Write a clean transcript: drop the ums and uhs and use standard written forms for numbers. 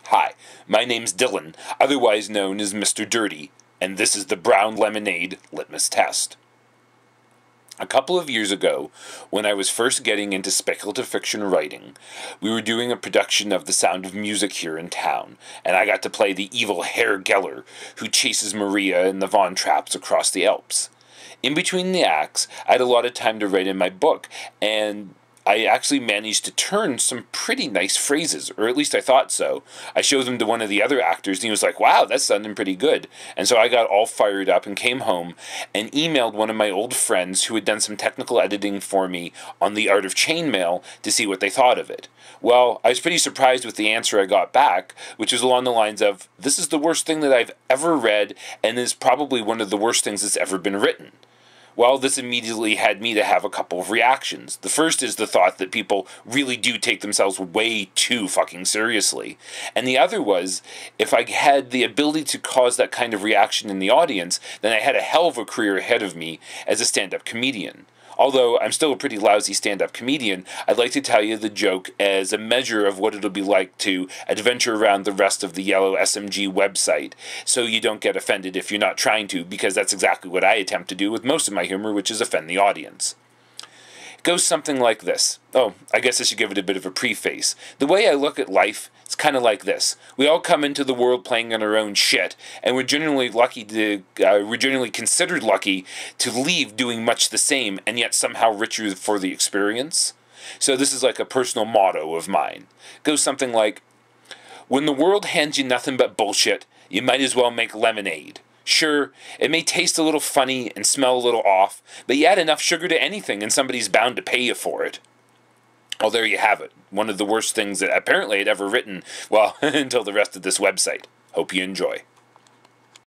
Hi, my name's Dylon, otherwise known as Mr. Dirty, and this is the Brown Lemonade Litmus Test. A couple of years ago, when I was first getting into speculative fiction writing, we were doing a production of The Sound of Music here in town, and I got to play the evil Herr Geller, who chases Maria and the Von Trapps across the Alps. In between the acts, I had a lot of time to write in my book, and I actually managed to turn some pretty nice phrases, or at least I thought so. I showed them to one of the other actors, and he was like, wow, that's sounding pretty good. And so I got all fired up and came home and emailed one of my old friends who had done some technical editing for me on The Art of Chainmail to see what they thought of it. Well, I was pretty surprised with the answer I got back, which was along the lines of, this is the worst thing that I've ever read, and is probably one of the worst things that's ever been written. Well, this immediately had me to have a couple of reactions. The first is the thought that people really do take themselves way too fucking seriously. And the other was, if I had the ability to cause that kind of reaction in the audience, then I had a hell of a career ahead of me as a stand-up comedian. Although I'm still a pretty lousy stand-up comedian, I'd like to tell you the joke as a measure of what it'll be like to adventure around the rest of the yellow SMG website, so you don't get offended if you're not trying to, because that's exactly what I attempt to do with most of my humor, which is offend the audience. It goes something like this. Oh, I guess I should give it a bit of a preface. The way I look at life, it's kind of like this. We all come into the world playing on our own shit, and we're generally considered lucky to leave doing much the same, and yet somehow richer for the experience. So this is like a personal motto of mine. It goes something like, when the world hands you nothing but bullshit, you might as well make lemonade. Sure, it may taste a little funny and smell a little off, but you add enough sugar to anything and somebody's bound to pay you for it. Well, there you have it. One of the worst things that apparently I'd ever written, well, until the rest of this website. Hope you enjoy.